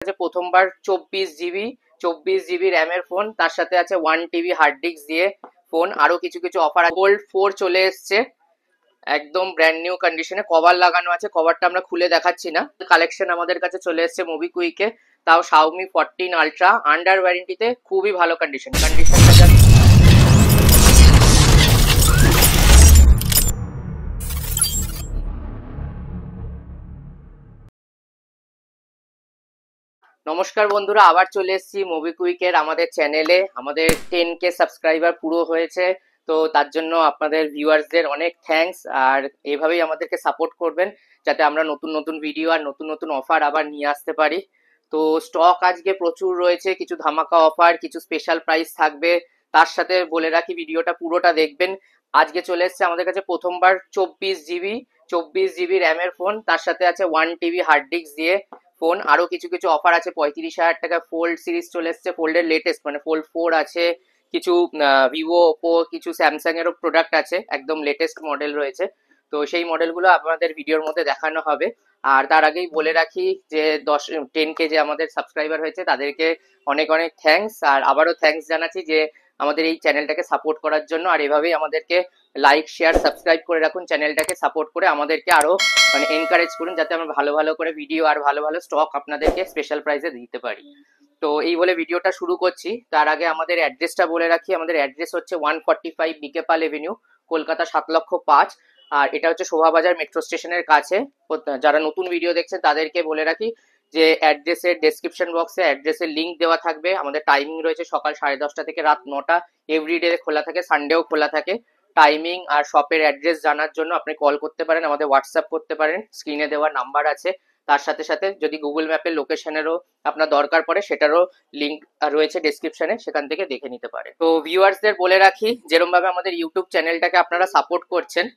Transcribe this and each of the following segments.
প্রথমবার 24 জিবি র্যামের ফোন, তার সাথে আছে 1 TB হার্ড ডিস্ক দিয়ে ফোন। আরো কিছু কিছু অফার আছে। গোল্ড 4 চলে এসছে একদম ব্র্যান্ড নিউ কন্ডিশনে, কভার লাগানো আছে। কভারটা আমরা খুলে দেখাচ্ছি না। কালেকশন আমাদের কাছে চলে এসছে মোবিকুইকে, তাও Xiaomi 14 আলট্রা আন্ডার ওয়ারেন্টিতে, খুবই ভালো কন্ডিশনটা নমস্কার বন্ধুরা, আবার চলে এসেছি মোবিকুইকের আমাদের চ্যানেলে। আমাদের 10K সাবস্ক্রাইবার পুরো হয়েছে, তো তার জন্য আপনাদের ভিউয়ার্সদের অনেক থ্যাঙ্কস। আর এভাবেই আমাদেরকে সাপোর্ট করবেন যাতে আমরা নতুন নতুন ভিডিও আর নতুন নতুন অফার আবার নিয়ে আসতে পারি। তো স্টক আজকে প্রচুর রয়েছে, কিছু ধামাকা অফার, কিছু স্পেশাল প্রাইস থাকবে। তার সাথে বলে রাখি ভিডিওটা পুরোটা দেখবেন। আজকে চলে এসছে আমাদের কাছে প্রথমবার 24 জিবি র্যামের ফোন, তার সাথে আছে 1 TB হার্ড ডিস্ক দিয়ে ফোন। আরো কিছু কিছু অফার আছে। 35,000 টাকা ফোল্ড সিরিজ চলে এসছে, ফোল্ডের লেটেস্ট মানে ফোল্ড 4 আছে, কিছু ভিভো, ওপো, কিছু স্যামসাং এরও প্রোডাক্ট আছে, একদম লেটেস্ট মডেল রয়েছে। তো সেই মডেলগুলো আপনাদের ভিডিওর মধ্যে দেখানো হবে। আর তার আগেই বলে রাখি যে 10-10K যে আমাদের সাবস্ক্রাইবার হয়েছে তাদেরকে অনেক অনেক থ্যাঙ্কস। আর আবারও থ্যাঙ্কস জানাচ্ছি যে আমাদের এই চ্যানেলটাকে সাপোর্ট করার জন্য। আর এভাবেই আমাদেরকে লাইক, শেয়ার, সাবস্ক্রাইব করে রাখুন, চ্যানেলটাকে সাপোর্ট করে আমাদেরকে আরো মানে এনকারেজ করুন যাতে আমরা ভালো ভালো করে ভিডিও আর ভালো ভালো স্টক আপনাদেরকে স্পেশাল প্রাইসে দিতে পারি। তো এই বলে ভিডিওটা শুরু করছি। তার আগে আমাদের অ্যাড্রেসটা বলে রাখি। আমাদের অ্যাড্রেস হচ্ছে 145 বিকেপাল এভিনিউ, কলকাতা 7,05,000। আর এটা হচ্ছে শোভাবাজার মেট্রো স্টেশনের কাছে। যারা নতুন ভিডিও দেখছেন তাদেরকে বলে রাখি যে অ্যাড্রেসের ডেসক্রিপশন বক্সে অ্যাড্রেসের লিঙ্ক দেওয়া থাকবে। আমাদের টাইমিং রয়েছে সকাল 10:30 থেকে রাত 9টা, এভরিডে খোলা থাকে, সানডেও খোলা থাকে। টাইমিং আর শপের অ্যাড্রেস জানার জন্য আপনি কল করতে পারেন, আমাদের হোয়াটসঅ্যাপ করতে পারেন, স্ক্রিনে দেওয়া নাম্বার আছে। তার সাথে সাথে যদি গুগল ম্যাপের লোকেশনেরও আপনার দরকার পড়ে সেটারও লিঙ্ক রয়েছে ডেসক্রিপশনে, সেখান থেকে দেখে নিতে পারে। তো ভিউয়ার্সদের বলে রাখি, যেরকম ভাবে আমাদের ইউটিউব চ্যানেলটাকে আপনারা সাপোর্ট করছেন,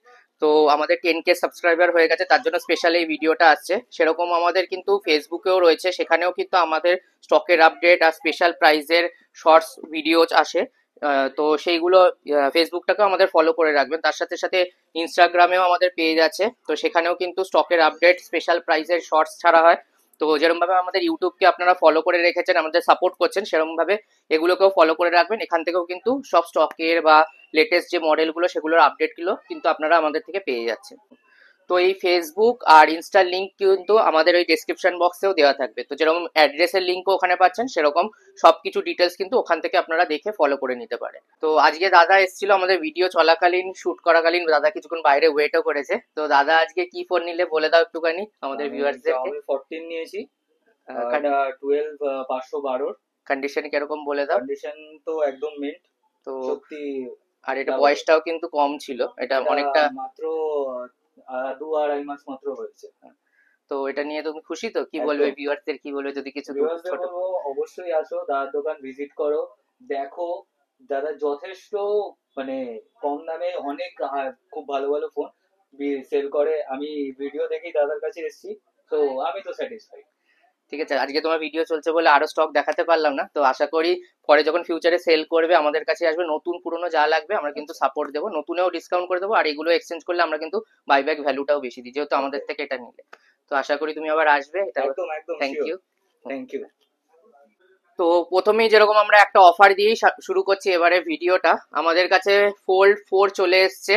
তো আমাদের 10K সাবস্ক্রাইবার হয়ে গেছে, তার জন্য স্পেশাল এই ভিডিওটা আসছে। সেরকম আমাদের কিন্তু ফেসবুকেও রয়েছে, সেখানেও কিন্তু আমাদের স্টকের আপডেট আর স্পেশাল প্রাইজের শর্টস ভিডিও আসে। তো সেইগুলো ফেসবুকটাকেও আমাদের ফলো করে রাখবেন। তার সাথে সাথে ইনস্টাগ্রামেও আমাদের পেজ আছে, তো সেখানেও কিন্তু স্টকের আপডেট, স্পেশাল প্রাইজের শর্টস ছাড়া হয়। তো যেরকম ভাবে আমাদের ইউটিউবকে আপনারা ফলো করে রেখেছেন, আমাদের সাপোর্ট করছেন, সেরকম ভাবে এগুলোকেও ফলো করে রাখবেন। এখান থেকেও কিন্তু সব স্টকের বা লেটেস্ট যে মডেলগুলো সেগুলোর আপডেটগুলো কিন্তু আপনারা আমাদের থেকে পেয়ে যাচ্ছেন। তো এই ফেসবুক আর ইনস্টার লিঙ্ক কিন্তু আমাদের ওই ডেসক্রিপশন বক্সেও দেওয়া থাকবে। তো যেরকম অ্যাড্রেসের লিঙ্কও ওখানে পাচ্ছেন, সেরকম সবকিছু ডিটেলস কিন্তু ওখান থেকে আপনারা দেখে ফলো করে নিতে পারেন। তো আজকে দাদা এসেছিল আমাদের ভিডিও চলাকালীন, শুট করাকালীন, দাদা কিছুক্ষণ বাইরে ওয়েটও করেছে। তো দাদা আজকে কি ফোন নিলে বলে দাও একটুখানি আমাদের ভিউয়ার্সদেরকে। আমি 14 নিয়েছি, এটা 12/512। কন্ডিশন কিরকম বলে দাও। কন্ডিশন তো একদম মিন্ট, তো সত্যি। আর এটা বয়সটাও কিন্তু কম ছিল, এটা অনেকটা মাত্র 2-2.5 মাস মাত্র হয়েছে। তো এটা নিয়ে তুমি খুশি তো? কি বলবে ভিউয়ারদের, কি বলবে যদি কিছু ছোট? অবশ্যই আসো, দাদার দোকান ভিজিট করো, দেখো। দাদা যথেষ্ট মানে কম দামে অনেক খুব ভালো ভালো ফোন সেল করে। আমি ভিডিও দেখেই দাদার কাছে এসেছি, তো আমি তো স্যাটিসফাইড। ঠিক আছে, আজকে তোমার ভিডিও চলছে বলে আরো স্টক দেখাতে পারলাম না। তো আশা করি পরে যখন ফিউচারে সেল করবে আমাদের কাছে আসবে, নতুন পুরনো যা লাগবে আমরা কিন্তু সাপোর্ট দেবো, নতুনেও ডিসকাউন্ট করে দেবো। আর এগুলো এক্সচেঞ্জ করলে আমরা কিন্তু বাইব্যাক ভ্যালুটাও বেশি দিই, যেহেতু আমাদের থেকে এটা নিলে। তো আশা করি তুমি আবার আসবে। একদম একদম, থ্যাংক ইউ। Thank you. তো প্রথমেই যেরকম আমরা একটা অফার দিয়েই শুরু করছি এবারে ভিডিওটা। আমাদের কাছে ফোল্ড 4 চলে এসছে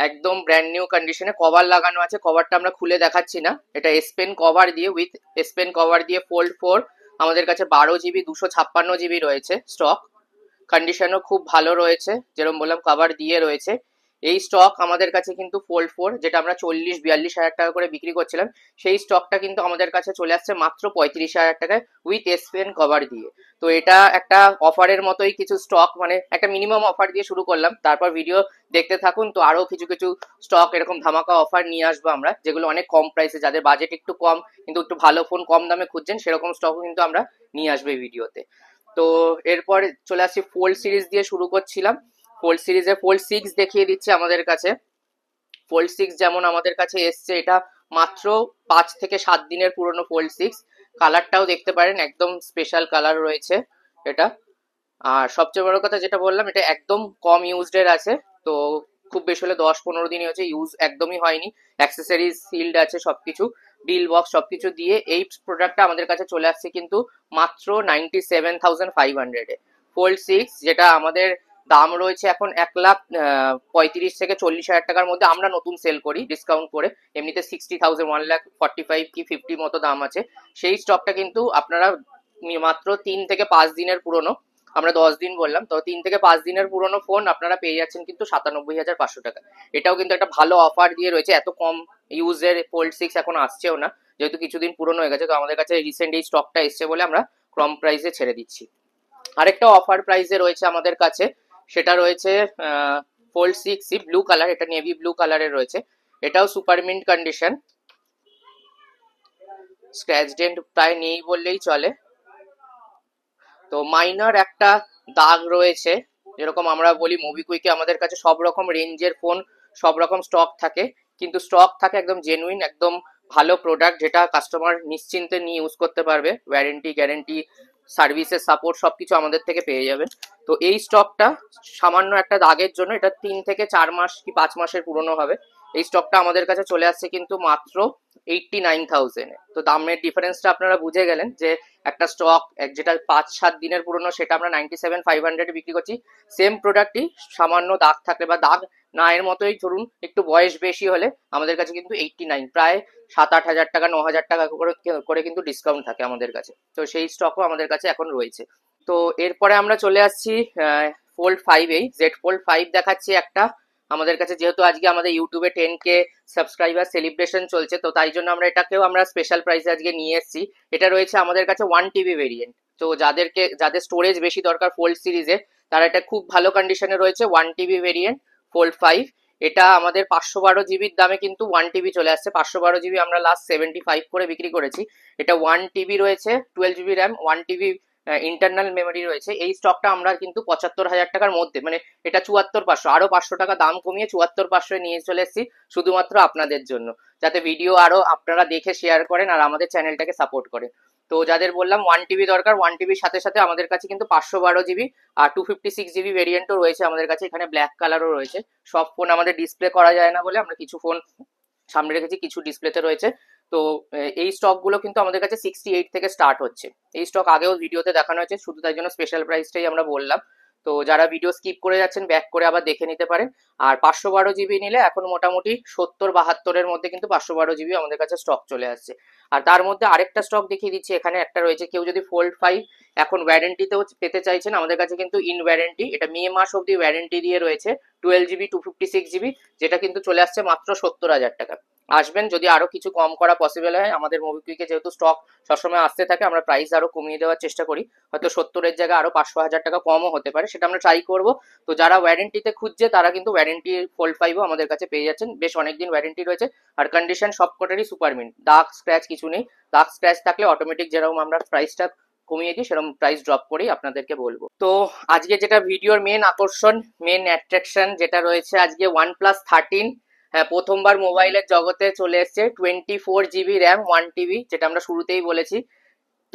একদম ব্র্যান্ড নিউ কন্ডিশনে, কভার লাগানো আছে। কভারটা আমরা খুলে দেখাচ্ছি না, এটা এস পেন কভার দিয়ে, উইথ এস পেন কভার দিয়ে ফোল্ড 4। আমাদের কাছে 12 জিবি 256 জিবি রয়েছে স্টক। কন্ডিশনও খুব ভালো রয়েছে, যেরকম বললাম কভার দিয়ে রয়েছে। এই স্টক আমাদের কাছে কিন্তু ফোল্ড 4 যেটা আমরা 40-42 হাজার টাকা করে বিক্রি করছিলাম, সেই স্টকটা কিন্তু আমাদের কাছে চলে আসছে মাত্র 35,000 টাকায় উইথ এস পেন কভার দিয়ে। তো এটা একটা অফারের মতোই কিছু স্টক, মানে একটা মিনিমাম অফার দিয়ে শুরু করলাম, তারপর ভিডিও দেখতে থাকুন। তো আরো কিছু কিছু স্টক এরকম ধামাকা অফার নিয়ে আসবো আমরা, যেগুলো অনেক কম প্রাইসে, যাদের বাজেট একটু কম কিন্তু একটু ভালো ফোন কম দামে খুঁজছেন, সেরকম স্টকও কিন্তু আমরা নিয়ে আসবো এই ভিডিওতে। তো এরপর চলে আসি ফোল্ড সিরিজ দিয়ে শুরু করছিলাম। ফোল্ড সিরিজে ফোল্ড 6 দেখিয়ে দিচ্ছে আমাদের কাছে। ফোল্ড 6 যেমন আমাদের কাছে এসছে, এটা মাত্র 5 থেকে 7 দিনের পুরনো ফোল্ড 6। কালারটাও দেখতে পারেন, একদম স্পেশাল কালার রয়েছে এটা। আর সবচেয়ে বড় কথা যেটা বললাম, এটা একদম কম ইউজড এর আছে। তো খুব বেশি হলে 10-15 দিনই হচ্ছে, ইউজ একদমই হয়নি। অ্যাক্সেসরিজ সিল্ড আছে সবকিছু, ডিল বক্স সবকিছু দিয়ে এই প্রোডাক্টটা আমাদের কাছে চলে আসছে কিন্তু মাত্র 97,500 ফোল্ড 6, যেটা আমাদের দাম রয়েছে এখন 1,35,000 থেকে 40,000 টাকার মধ্যে। আমরা নতুন সেল করি ডিসকাউন্ট করে, এমনিতে 60,000, 1,45,000 কি 50 মতো দাম আছে। সেই স্টকটা কিন্তু আপনারা মাত্র 3 থেকে 5 দিনের পুরনো, আমরা 10 দিন বললাম তো, 3 থেকে 5 দিনের পুরনো ফোন আপনারা পেয়ে যাচ্ছেন কিন্তু 97,500 টাকা। এটাও কিন্তু একটা ভালো অফার দিয়ে রয়েছে। এত কম ইউজের ফোল্ড 6 এখন আসছেও না, যেহেতু কিছুদিন পুরনো হয়ে গেছে। তো আমাদের কাছে রিসেন্ট এই স্টকটা এসছে বলে আমরা কম প্রাইসে ছেড়ে দিচ্ছি। আরেকটা অফার প্রাইসে রয়েছে আমাদের কাছে, সেটা রয়েছে ফোল্ড 6 ব্লু কালার, এটা নেভি ব্লু কালারের রয়েছে। এটাও super mint condition, scratch dent প্রায় নেই বললেই চলে। তো মাইনর একটা দাগ রয়েছে, যেরকম আমরা বলি মোবিকুইকে আমাদের কাছে সব রকম রেঞ্জের ফোন সব রকম স্টক থাকে, কিন্তু স্টক থাকে একদম জেনুইন, একদম ভালো প্রোডাক্ট, যেটা কাস্টমার নিশ্চিন্তে নিয়ে ইউজ করতে পারবে। ওয়ারেন্টি, গ্যারেন্টি, সার্ভিসের সাপোর্ট সবকিছু আমাদের থেকে পেয়ে যাবেন। তো এই স্টকটা সামান্য একটা দাগের জন্য এটা 3 থেকে 4 মাস কি 5 মাসের পুরনো হবে। এই স্টকটা আমাদের কাছে চলে আসছে কিন্তু মাত্র 89,000। তো দামের ডিফারেন্সটা আপনারা বুঝে গেলেন যে একটা স্টক যেটা 5-7 দিনের পুরনো সেটা আমরা 97,500 বিক্রি করছি। সেম প্রোডাক্টই সামান্য দাগ থাকলে বা দাগ না এর মতোই ধরুন একটু বয়স বেশি হলে আমাদের কাছে কিন্তু 89, প্রায় 7-8 হাজার টাকা 9,000 টাকা করে কিন্তু ডিসকাউন্ট থাকে আমাদের কাছে। তো সেই স্টকও আমাদের কাছে এখন রয়েছে। তো এরপরে আমরা চলে আসছি ফোল্ড 5 এই জেড ফোল্ড 5 দেখাচ্ছি একটা। আমাদের কাছে যেহেতু আজকে আমাদের ইউটিউবে 10K সাবস্ক্রাইবার সেলিব্রেশন চলছে, তো তাই জন্য আমরা এটাকেও আমরা স্পেশাল প্রাইসে আজকে নিয়ে এসেছি। এটা রয়েছে আমাদের কাছে 1 TB ভেরিয়েন্ট। তো যাদের স্টোরেজ বেশি দরকার ফোল্ড সিরিজে, তারা এটা খুব ভালো কন্ডিশনে রয়েছে। 1 TB ভেরিয়েন্ট ফোল্ড 5, এটা আমাদের 512 জিবির দামে কিন্তু 1 TB চলে আসছে। 512 জিবি আমরা লাস্ট 75 করে বিক্রি করেছি। এটা 1 TB রয়েছে, 12 GB RAM, 1 TB internal memory রয়েছে। এই স্টকটা আমরা কিন্তু 75,000 টাকার মধ্যে, মানে এটা 74,500, আরো 500 টাকা দাম কমিয়ে 74,500 নিয়ে চলে এসেছি শুধুমাত্র আপনাদের জন্য, যাতে ভিডিও আরো আপনারা দেখে শেয়ার করেন আর আমাদের চ্যানেলটাকে সাপোর্ট করেন। তো যাদের বললাম 1 TB দরকার, 1 TBর সাথে সাথে আমাদের কাছে কিন্তু 512 জিবি আর 256 জিবি ভেরিয়েন্টও রয়েছে আমাদের কাছে। এখানে ব্ল্যাক কালারও রয়েছে। সব ফোন আমাদের ডিসপ্লে করা যায় না বলে আমরা কিছু ফোন সামনে রেখেছি, কিছু ডিসপ্লেতে রয়েছে। তো এই স্টকগুলো কিন্তু আমাদের কাছে 68 থেকে স্টার্ট হচ্ছে। এই স্টক আগেও ভিডিওতে দেখানো হয়েছে, শুধু তাই জন্য স্পেশাল প্রাইসটাই আমরা বললাম। তো যারা ভিডিও স্কিপ করে যাচ্ছেন ব্যাক করে আবার দেখে নিতে পারেন। আর 512 জিবি নিলে এখন মোটামুটি 70-72-এর মধ্যে কিন্তু 512 জিবি আমাদের কাছে স্টক চলে আসছে। আর তার মধ্যে আরেকটা স্টক দেখিয়ে দিচ্ছি, এখানে একটা রয়েছে। কেউ যদি ফোল্ড 5 এখন ওয়ারেন্টিতেও পেতে চাইছেন, আমাদের কাছে কিন্তু ইন ওয়ারেন্টি, এটা মে মাস অব্দি ওয়ারেন্টি দিয়ে রয়েছে। 12 GB 256 GB, যেটা কিন্তু চলে আসছে মাত্র 70,000 টাকা। আসবেন, যদি আরো কিছু কম করা পসিবল হয়। আমাদের মোবিকুইকে যেহেতু স্টক সবসময় আসতে থাকে, আমরা প্রাইস আরো কমিয়ে দেওয়ার চেষ্টা করি। হয়তো 70-এর জায়গায় আরো 500-1000 টাকা কমও হতে পারে, সেটা আমরা ট্রাই করবো। তো যারা ওয়ারেন্টিতে খুঁজছে তারা কিন্তু ওয়ারেন্টি ফোল্ড 5ও আমাদের কাছে পেয়ে যাচ্ছেন, বেশ অনেকদিন ওয়ারেন্টি রয়েছে। আর কন্ডিশন সবকটারই সুপার মিন্ট, দাগ স্ক্র্যাচ কিছু নেই। দাগ স্ক্র্যাচ থাকলে অটোমেটিক যেরকম আমরা প্রাইসটা কমিয়ে দিই, সেরকম প্রাইস ড্রপ করেই আপনাদেরকে বলবো। তো আজকে যেটা ভিডিওর মেন আকর্ষণ, মেন অ্যাট্রাকশন যেটা রয়েছে, আজকে OnePlus 13 হ্যাঁ প্রথমবার মোবাইলের জগতে চলে এসছে। 24 GB র্যাম, 1 TB, যেটা আমরা শুরুতেই বলেছি।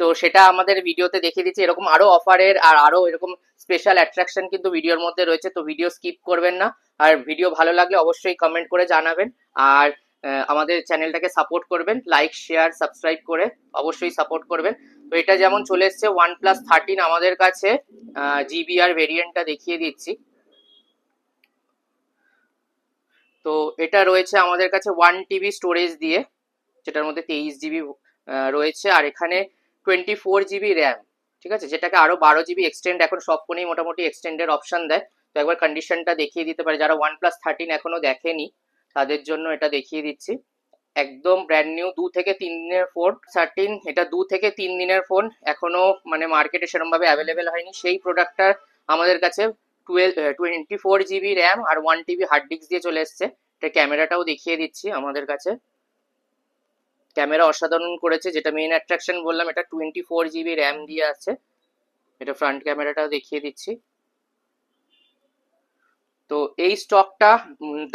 তো সেটা আমাদের ভিডিওতে দেখিয়ে দিচ্ছি। এরকম আরো অফারের আর আরো এরকম স্পেশাল অ্যাট্রাকশন কিন্তু ভিডিওর মধ্যে রয়েছে। তো ভিডিও স্কিপ করবেন না। আর ভিডিও ভালো লাগলে অবশ্যই কমেন্ট করে জানাবেন। আর আমাদের চ্যানেলটাকে সাপোর্ট করবেন, লাইক শেয়ার সাবস্ক্রাইব করে অবশ্যই সাপোর্ট করবেন। তো এটা যেমন চলে এসছে OnePlus 13 আমাদের কাছে, GBR ভেরিয়েন্টটা দেখিয়ে দিচ্ছি। তো এটা রয়েছে আমাদের কাছে 1 TB স্টোরেজ দিয়ে, যেটার মধ্যে 23 GB রয়েছে। আর এখানে 24 GB র্যাম, ঠিক আছে, যেটাকে আরো 12 GB এক্সটেন্ড এখন সব ফোনেই মোটামুটি এক্সটেন্ডের অপশন দেয়। তো একবার কন্ডিশনটা দেখিয়ে দিতে পারে, যারা OnePlus 13 এখনো দেখেনি তাদের জন্য এটা দেখিয়ে দিচ্ছি। একদম ব্র্যান্ড নিউ, 2 থেকে 3 দিনের ফোন। 13 এটা 2 থেকে 3 দিনের ফোন, এখনো মানে মার্কেটে সেরকম ভাবে অ্যাভেলেবেল হয়নি। সেই প্রোডাক্টটা আমাদের কাছে 24 GB র্যাম আর 1 TB হার্ড ডিস্ক দিয়ে চলে এসছে। এটা ক্যামেরাটাও দেখিয়ে দিচ্ছি। আমাদের কাছে ক্যামেরা অসাধারণ করেছে, যেটা মেইন অ্যাট্রাকশন বললাম, এটা 24 GB র্যাম দিয়ে আছে। এটা ফ্রন্ট ক্যামেরাটাও দেখিয়ে দিচ্ছি। তো এই স্টকটা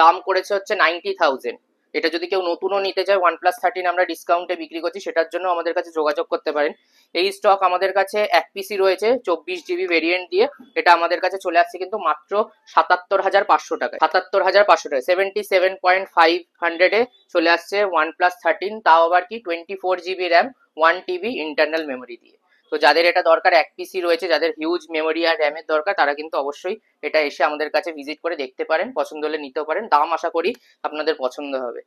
দাম করেছে হচ্ছে 90,000। এটা যদি কেউ নতুনও নিতে চায়, OnePlus 13 আমরা ডিসকাউন্টে বিক্রি করছি, সেটার জন্য আমাদের কাছে যোগাযোগ করতে পারেন। এই স্টক আমাদের কাছে এক পিসি রয়েছে 24 GB ভেরিয়েন্ট দিয়ে। এটা আমাদের কাছে চলে আসছে কিন্তু মাত্র 77,500 টাকায়, 77,500 টাকায় 77.5 চলে আসছে OnePlus 13, তাও আবার কি 24 GB RAM, 1 TB internal memory দিয়ে। তো যাদের এটা দরকার, এক পিসি রয়েছে, যাদের হিউজ মেমোরি আর র্যামের দরকার, তারা কিন্তু অবশ্যই এটা এসে আমাদের কাছে ভিজিট করে দেখতে পারেন, পছন্দ হলে নিতেও পারেন। দাম আশা করি আপনাদের পছন্দ হবে।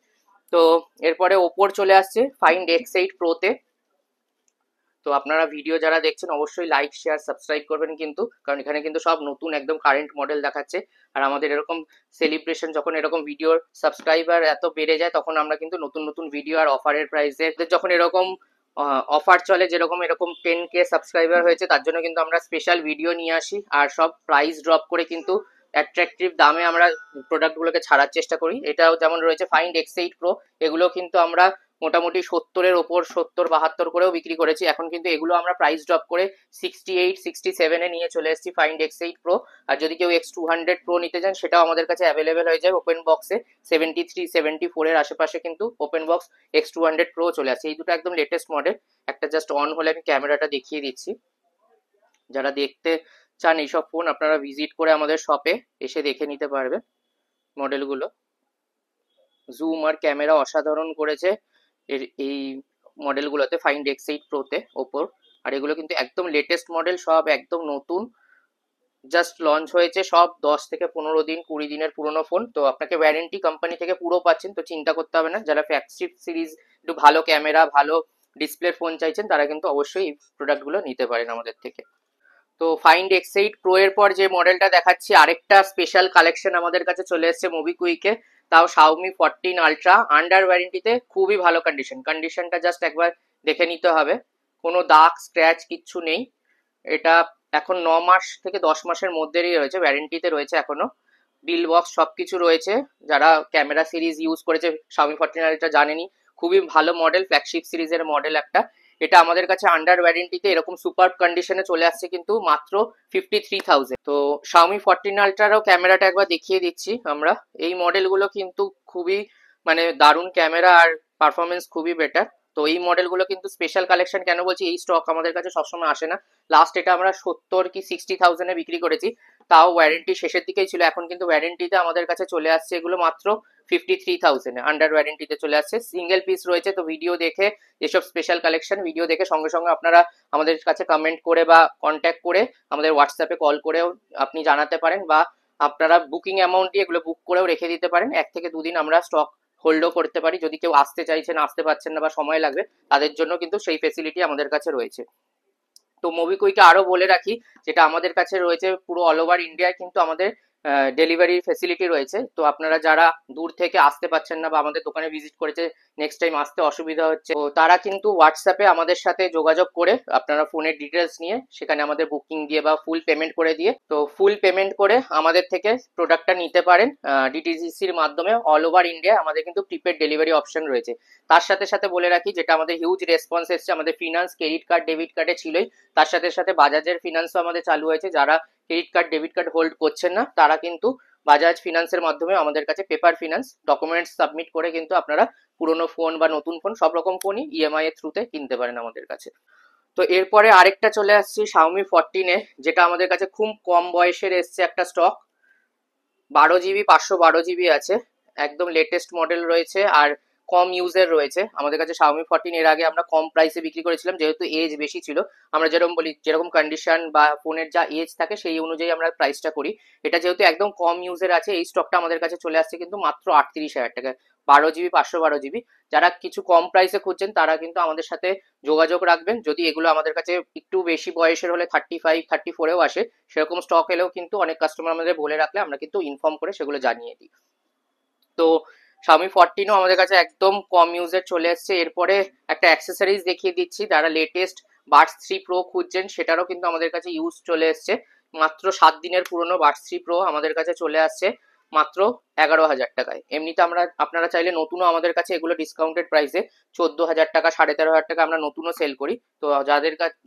তো এরপরে ওপোর চলে আসছে Find X8 Pro-তে। তো আপনারা ভিডিও যারা দেখছেন অবশ্যই লাইক শেয়ার সাবস্ক্রাইব করবেন কিন্তু, কারণ এখানে কিন্তু সব নতুন একদম কারেন্ট মডেল দেখাচ্ছে। আর আমাদের এরকম সেলিব্রেশন, যখন এরকম ভিডিওর সাবস্ক্রাইবার এত বেড়ে যায়, তখন আমরা কিন্তু নতুন নতুন ভিডিও আর অফারের প্রাইসে, যখন এরকম অফার চলে, যেরকম এরকম 10K সাবস্ক্রাইবার হয়েছে, তার জন্য কিন্তু আমরা স্পেশাল ভিডিও নিয়ে আসি আর সব প্রাইস ড্রপ করে কিন্তু অ্যাট্রাকটিভ দামে আমরা প্রোডাক্টগুলোকে ছাড়ার চেষ্টা করি। এটাও যেমন রয়েছে Find X8 Pro, এগুলো কিন্তু আমরা মোটামুটি 70-এর ওপর, 70-72 করেও বিক্রি করেছি। এখন কিন্তু এগুলো আমরা প্রাইস ড্রপ করে 68-67-এ নিয়ে চলে এসেছি Find X8 Pro। আর যদি কেউ X200 Pro নিতে চান, সেটাও আমাদের কাছে অ্যাভেলেবেল হয়ে যায় ওপেন বক্সে। 73-74-এর আশেপাশে কিন্তু ওপেন বক্স X200 Pro চলে আসছে। এই দুটো একদম লেটেস্ট মডেল। একটা জাস্ট অন হলে আমি ক্যামেরাটা দেখিয়ে দিচ্ছি। যারা দেখতে চান এইসব ফোন, আপনারা ভিজিট করে আমাদের শপে এসে দেখে নিতে পারবেন মডেলগুলো। জুম আর ক্যামেরা অসাধারণ করেছে এই মডেলগুলোতে, Find X8 Pro-তে ওপোর। আর এগুলো কিন্তু একদম লেটেস্ট মডেল, সব একদম নতুন, জাস্ট লঞ্চ হয়েছে, সব 10 থেকে 15 দিন 20 দিনের পুরনো ফোন। তো আপনাকে ওয়ারেন্টি কোম্পানি থেকে পুরো পাচ্ছেন, তো চিন্তা করতে হবে না। যারা ফ্ল্যাগশিপ সিরিজ, একটু ভালো ক্যামেরা, ভালো ডিসপ্লের ফোন চাইছেন, তারা কিন্তু অবশ্যই এই প্রোডাক্টগুলো নিতে পারেন আমাদের থেকে। তো Find X8 Pro এর পর যে মডেলটা দেখাচ্ছি, আরেকটা স্পেশাল কালেকশন আমাদের কাছে চলে এসেছে মোবিকুইকে, তাও Xiaomi 14 Ultra, আন্ডার ওয়ারেন্টিতে, খুবই ভালো কন্ডিশনটা জাস্ট একবার দেখে নিতে হবে। কোনো দাগ স্ক্র্যাচ কিচ্ছু নেই। এটা এখন 9 মাস থেকে 10 মাসের মধ্যেই রয়েছে, ওয়ারেন্টিতে রয়েছে এখনো। ডিল বক্স সবকিছু রয়েছে। যারা ক্যামেরা সিরিজ ইউজ করেছে Xiaomi 14 Ultra জানেনি, খুবই ভালো মডেল, ফ্ল্যাগশিপ সিরিজের মডেল একটা। এটা আমাদের কাছে আন্ডার ওয়ারেন্টিতে এরকম সুপার কন্ডিশনে চলে আসছে কিন্তু মাত্র 53,000। তো Xiaomi 14 Ultra-রও ক্যামেরাটা একবার দেখিয়ে দিচ্ছি আমরা। এই মডেলগুলো কিন্তু খুবই মানে দারুণ ক্যামেরা আর পারফরমেন্স খুবই বেটার। তো এই মডেলগুলো কিন্তু স্পেশাল কালেকশন কেন বলছি, এই স্টক আমাদের কাছে সবসময় আসে না। লাস্ট এটা আমরা 70 কি 60,000-এ বিক্রি করেছি, তাও ওয়ারেন্টি শেষের দিকেই ছিল। এখন কিন্তু ওয়ারেন্টিতে আমাদের কাছে চলে আসছে এগুলো মাত্র 53,000-এ, আন্ডার ওয়ারেন্টিতে চলে আসছে। সিঙ্গেল পিস রয়েছে। তো ভিডিও দেখে, যেসব স্পেশাল কালেকশন ভিডিও দেখে সঙ্গে সঙ্গে আপনারা আমাদের কাছে কমেন্ট করে বা কন্ট্যাক্ট করে আমাদের হোয়াটসঅ্যাপে কল করেও আপনি জানাতে পারেন, বা আপনারা বুকিং অ্যামাউন্ট দিয়ে এগুলো বুক করেও রেখে দিতে পারেন। 1 থেকে 2 দিন আমরা স্টক হোল্ডও করতে পারি। যদি কেউ আসতে চাইছেন, আসতে পারছেন না বা সময় লাগবে, তাদের জন্য কিন্তু সেই ফেসিলিটি আমাদের কাছে রয়েছে। তো মোবিকুইকে আরো বলে রাখি, যেটা আমাদের কাছে রয়েছে পুরো অল ওভার ইন্ডিয়ায় কিন্তু আমাদের ডেলিভারি ফেসিলিটি রয়েছে। তো আপনারা যারা দূর থেকে আসতে পারছেন না বা আমাদের দোকানে ভিজিট করেছে, নেক্সট টাইম আসতে অসুবিধা হচ্ছে, তো তারা কিন্তু হোয়াটসঅ্যাপে আমাদের সাথে যোগাযোগ করে, আপনারা ফোনের ডিটেলস নিয়ে সেখানে আমাদের বুকিং দিয়ে বা ফুল পেমেন্ট করে দিয়ে, তো ফুল পেমেন্ট করে আমাদের থেকে প্রোডাক্টটা নিতে পারেন। ডিটিসির মাধ্যমে অল ওভার ইন্ডিয়া আমাদের কিন্তু প্রিপেড ডেলিভারি অপশন রয়েছে। তার সাথে সাথে বলে রাখি, যেটা আমাদের হিউজ রেসপন্স এসছে, আমাদের ফিনান্স ক্রেডিট কার্ড ডেবিট কার্ডে ছিলই, তার সাথে সাথে বাজাজের ফিনান্সও আমাদের চালু হয়েছে। যারা credit card debit card hold করছেন না, তারা কিন্তু বাজাজ ফিনান্সের মাধ্যমে আমাদের কাছে পেপার ফিনান্স ডকুমেন্টস সাবমিট করে কিন্তু আপনারা পুরোনো ফোন বা নতুন ফোন, সব রকম ফোনই ইএমআই এর থ্রুতে কিনতে পারেন আমাদের কাছে। তো এরপরে আরেকটা চলে আসছি Xiaomi 14-এ, যেটা আমাদের কাছে খুব কম বয়সের এসছে একটা স্টক। 12 GB, 512 GB আছে, একদম লেটেস্ট মডেল রয়েছে আর কম ইউজের রয়েছে। আমাদের কাছে Xiaomi 14 এর আগে আমরা কম প্রাইসে বিক্রি করেছিলাম, যেহেতু এজ বেশি ছিল। আমরা যেরকম বলি, যেরকম কন্ডিশন বা ফোনের যা এজ থাকে সেই অনুযায়ী আমরা প্রাইসটা করি। এটা যেহেতু একদম কম ইউজের আছে, এই স্টকটা আমাদের কাছে চলে আসছে কিন্তু মাত্র 38,000 টাকায়, 12 GB, 512 GB। যারা কিছু কম প্রাইসে খুঁজছেন, তারা কিন্তু আমাদের সাথে যোগাযোগ রাখবেন। যদি এগুলো আমাদের কাছে একটু বেশি বয়সের হলে 35-34-এও আসে, সেরকম স্টক এলেও কিন্তু অনেক কাস্টমার আমাদের বলে রাখলে আমরা কিন্তু ইনফর্ম করে সেগুলো জানিয়ে দিই। তো Xiaomi 14ও আমাদের কাছে একদম কম ইউজের চলে এসছে। এরপরে একটা অ্যাক্সেসরিজ দেখিয়ে দিচ্ছি। যারা লেটেস্ট Buds 3 Pro খুঁজছেন, সেটারও কিন্তু আমাদের কাছে ইউজ চলে এসছে। মাত্র 7 দিনের পুরনো Buds 3 Pro আমাদের কাছে চলে আসছে মাত্র 11,000 টাকায়। এমনিতে আপনারা চাইলে নতুনও আমাদের কাছে এগুলো ডিসকাউন্টেড প্রাইসে 14,000 টাকা, 13,500 টাকা আমরা নতুনও সেল করি। তো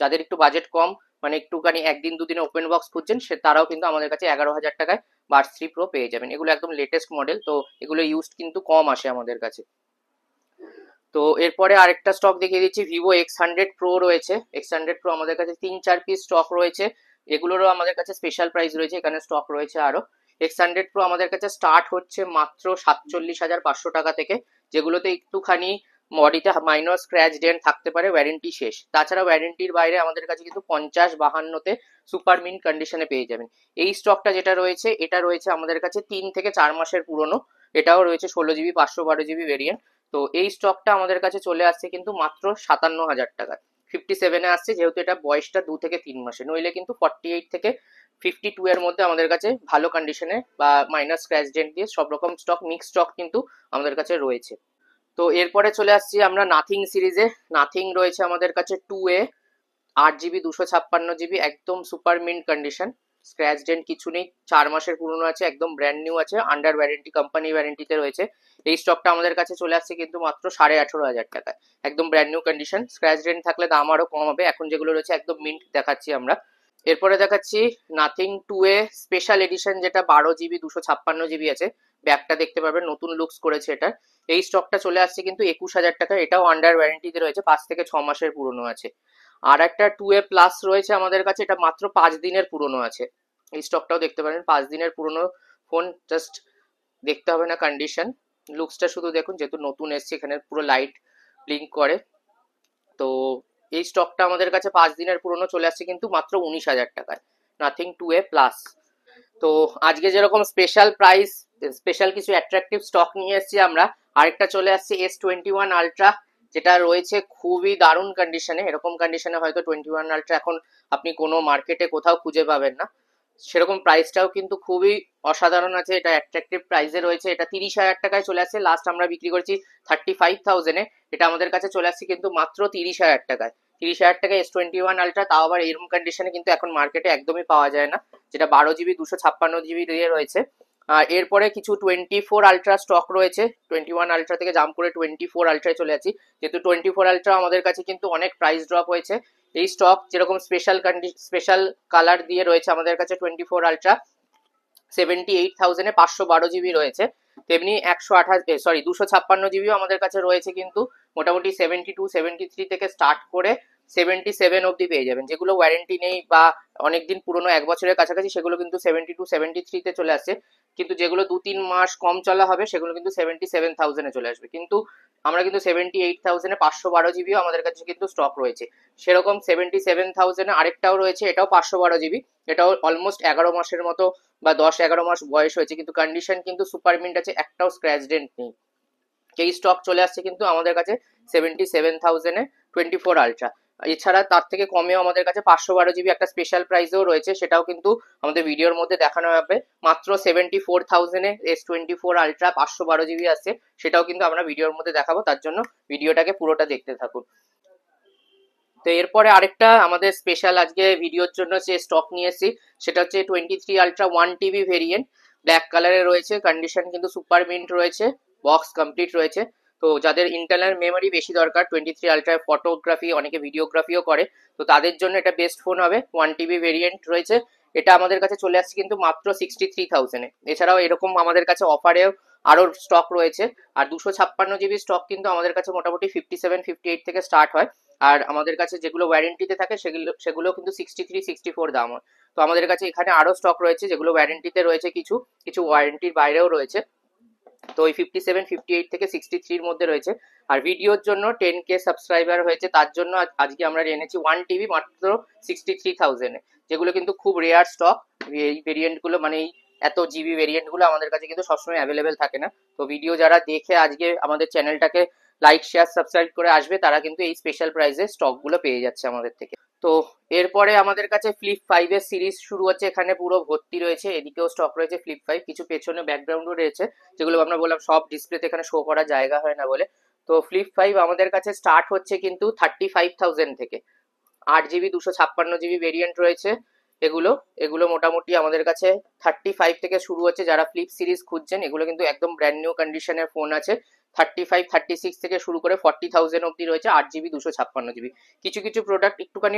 যাদের একটু বাজেট কম, মানে একটুখানি একদিন দুদিনে ওপেন বক্স খুঁজছেন, তারাও কিন্তু আমাদের কাছে 11,000 টাকায় Buds 3 Pro পেয়ে যাবেন। এগুলো একদম লেটেস্ট মডেল, তো এগুলো ইউজড কিন্তু কম আসে আমাদের কাছে। তো এরপরে আরেকটা স্টক দেখিয়ে দিচ্ছি, ভিভো X100 Pro রয়েছে। X100 Pro আমাদের কাছে 3-4 পিস স্টক রয়েছে, এগুলোরও আমাদের কাছে স্পেশাল প্রাইস রয়েছে, এখানে স্টক রয়েছে আরো। X100 Pro আমাদের কাছে স্টার্ট হচ্ছে মাত্র 47,500 টাকা থেকে, যেগুলোতে একটুখানি বডিতে মাইনর স্ক্র্যাচ ডেন্ট থাকতে পারে, ওয়ারেন্টি শেষ। তাছাড়া ওয়ারেন্টির বাইরে আমাদের কাছে কিন্তু 50-52-তে সুপার মিন্ট কন্ডিশনে পেয়ে যাবেন। এই স্টকটা যেটা রয়েছে এটা রয়েছে আমাদের কাছে 3 থেকে 4 মাসের পুরনো, এটাও রয়েছে 16 জিবি 512 জিবি ভেরিয়েন্ট। তো এই স্টকটা আমাদের কাছে চলে আসছে কিন্তু মাত্র 57,000 টাকায়, 57-এ আসছে, যেহেতু এটা বয়সটা 2 থেকে 3 মাসে, নইলে কিন্তু 48 থেকে 52 এর মধ্যে আমাদের কাছে ভালো কন্ডিশনে বা মাইনাস স্ক্র্যাচ ডেন্ট দিয়ে সব রকম স্টক, মিক্স স্টক কিন্তু আমাদের কাছে রয়েছে। তো এরপরে চলে আসছি আমরা নাথিং সিরিজে। নাথিং রয়েছে আমাদের কাছে 2A, 8 জিবি 256 জিবি, একদম super mint condition, scratch dent কিছু নেই, 4 মাসের পুরনো আছে, একদম ব্র্যান্ড নিউ আছে, আন্ডার ওয়ারেন্টি, কোম্পানি ওয়ারেন্টিতে রয়েছে। এই স্টকটা আমাদের কাছে চলে আসছে কিন্তু মাত্র 18,500 টাকায়, একদম brand new condition. Scratch dent থাকলে দাম আরো কম হবে, এখন যেগুলো রয়েছে একদম মিন্ট দেখাচ্ছি আমরা। এরপরে দেখাচ্ছি নাথিং 2A স্পেশাল এডিশন, যেটা 12 জিবি 256 জিবি আছে, ব্যাগটা দেখতে পাবেন নতুন লুকস করেছে এটা। এই স্টকটা চলে আসছে কিন্তু 21,000 টাকা, এটাও আন্ডার ওয়ারেন্টিতে রয়েছে, 5 থেকে 6 মাসের পুরনো আছে। আর একটা 2A প্লাস রয়েছে আমাদের কাছে, এটা মাত্র 5 দিনের পুরনো আছে, এই স্টকটাও দেখতে পারেন, 5 দিনের পুরনো ফোন, জাস্ট দেখতে হবে না কন্ডিশন, লুকসটা শুধু দেখুন, যেহেতু নতুন এসছে এখানে পুরো লাইট ব্লিঙ্ক করে। তো এই স্টকটা আমাদের কাছে 5 দিনের পুরনো চলে আসছে কিন্তু মাত্র 19,000 টাকায়, নাথিং 2A প্লাস। তো আজকে যেরকম স্পেশাল প্রাইস, স্পেশাল কিছু অ্যাট্রাকটিভ স্টক নিয়ে এসেছি আমরা, আরেকটা চলে আসছে S21 Ultra, যেটা রয়েছে খুবই দারুণ কন্ডিশনে, এরকম কন্ডিশনে হয়তো 21 Ultra এখন আপনি কোনো মার্কেটে কোথাও খুঁজে পাবেন না, সেরকম প্রাইসটাও কিন্তু খুবই অসাধারণ আছে, এটা অ্যাট্রাকটিভ প্রাইসে রয়েছে, এটা 30,000 টাকায় চলে আসছে, লাস্ট আমরা বিক্রি করছি 35,000-এ, এটা আমাদের কাছে চলে আসছে কিন্তু মাত্র 30,000 টাকায়। 30,000 টাকায় S21 Ultra, তাও আবার এরকম কন্ডিশনে কিন্তু এখন মার্কেটে একদমই পাওয়া যায় না, যেটা 12 জিবি 256 জিবি দিয়ে রয়েছে। আর এরপরে কিছু 24 Ultra স্টক রয়েছে, 21 Ultra থেকে জাম্প করে 24 Ultra চলে যাচ্ছি, যেহেতু 24 Ultra আমাদের কাছে কিন্তু অনেক প্রাইস ড্রপ হয়েছে। এই স্টক যেরকম স্পেশাল কালার দিয়ে রয়েছে আমাদের কাছে 24 Ultra 78,000-এ 512 জিবি রয়েছে, তেমনি 256 জিবিও আমাদের কাছে রয়েছে, কিন্তু মোটামুটি 72-73 থেকে স্টার্ট করে 77 অব্দি পেয়ে যাবেন, যেগুলো ওয়ারেন্টি নেই বা অনেকদিন পুরনো, 1 বছরের কাছাকাছি, সেগুলো কিন্তু 72-73-তে চলে আসছে, কিন্তু যেগুলো 2-3 মাস কম চলা হবে সেগুলো কিন্তু 77,000-এ চলে আসবে। কিন্তু আমরা কিন্তু 78,000-এ 512 জিবিও আমাদের কাছে কিন্তু স্টক রয়েছে, সেরকম 77,000-এ আরেকটাও রয়েছে, এটাও 512 জিবি, এটাও অলমোস্ট 11 মাসের মতো বা 10-11 মাস বয়স হয়েছে, কিন্তু কন্ডিশন কিন্তু সুপার মিন্ট আছে, একটাও স্ক্র্যাচ ডেন্ট নেই। এই স্টক চলে আসছে কিন্তু আমাদের কাছে 77,000-এ 24 Ultra। এছাড়া তার থেকে কমেও আমাদের কাছে 512 জিবি একটা স্পেশাল প্রাইসেও রয়েছে, সেটাও কিন্তু আমাদের ভিডিওর মধ্যে দেখানো হবে, মাত্র 74,000-এ S24 Ultra 512 জিবি আসছে, সেটাও কিন্তু আমরা ভিডিওর মধ্যে দেখাবো, তার জন্য ভিডিওটাকে পুরোটা দেখতে থাকুন। তো এরপরে আরেকটা আমাদের স্পেশাল আজকে ভিডিওর জন্য যে স্টক নিয়ে এসেছি, সেটা হচ্ছে 23 Ultra 1 TB ভেরিয়েন্ট, ব্ল্যাক কালারে রয়েছে, কন্ডিশন কিন্তু সুপার মিন্ট রয়েছে, বক্স কমপ্লিট রয়েছে। তো যাদের ইন্টারনাল মেমোরি বেশি দরকার, 23 Ultra ফটোগ্রাফি, অনেকে ভিডিওগ্রাফিও করে, তো তাদের জন্য এটা বেস্ট ফোন হবে। 1 TB ভেরিয়েন্ট রয়েছে, এটা আমাদের কাছে চলে আসছে কিন্তু মাত্র 63,000-এ। এছাড়াও এরকম আমাদের কাছে অফারেও আরো স্টক রয়েছে। আর 256 জিবি স্টক কিন্তু আমাদের কাছে মোটামুটি 57-58 থেকে স্টার্ট হয়, আর আমাদের কাছে যেগুলো ওয়ারেন্টিতে থাকে সেগুলো কিন্তু 63-64 দাম হয়। তো আমাদের কাছে এখানে আরো স্টক রয়েছে যেগুলো ওয়ারেন্টিতে রয়েছে, কিছু কিছু ওয়ারেন্টির বাইরেও রয়েছে। তো ওই 57-58 থেকে 63-র মধ্যে রয়েছে। আর ভিডিওর জন্য 10K সাবস্ক্রাইবার হয়েছে, তার জন্য আজকে আমরা এনেছি 1 TB মাত্র 63,000-এ, যেগুলো কিন্তু খুব রেয়ার স্টক। এই ভেরিয়েন্টগুলো মানে এই এত জিবি ভেরিয়েন্টগুলো আমাদের কাছে কিন্তু সবসময় অ্যাভেলেবেল থাকে না। তো ভিডিও যারা দেখে আজকে আমাদের চ্যানেলটাকে লাইক শেয়ার সাবস্ক্রাইব করে আসবে, তারা কিন্তু এই স্পেশাল প্রাইসে স্টকগুলো পেয়ে যাচ্ছে আমাদের থেকে। তো এরপরে আমাদের কাছে ফ্লিপ 5-এর সিরিজ শুরু হচ্ছে, এখানে পুরো ভর্তি রয়েছে, এদিকেও স্টক রয়েছে ফ্লিপ 5, কিছু পেছনে ব্যাকগ্রাউন্ডও রয়েছে, যেগুলো আমরা বললাম সব ডিসপ্লেতে এখানে শো করার জায়গা হয় না বলে। তো ফ্লিপ 5 আমাদের কাছে স্টার্ট হচ্ছে কিন্তু 35,000 থেকে, 8 জিবি 256 জিবি ভেরিয়েন্ট রয়েছে, এগুলো এগুলো মোটামুটি আমাদের কাছে 35 থেকে শুরু হচ্ছে। যারা ফ্লিপ সিরিজ খুঁজছেন, এগুলো কিন্তু একদম ব্র্যান্ড নিউ কন্ডিশনের ফোন আছে, 35-36 থেকে শুরু করে 40,000 অব্দি রয়েছে, 8 জিবি 256 জিবি। কিছু কিছু প্রোডাক্ট একটুখানি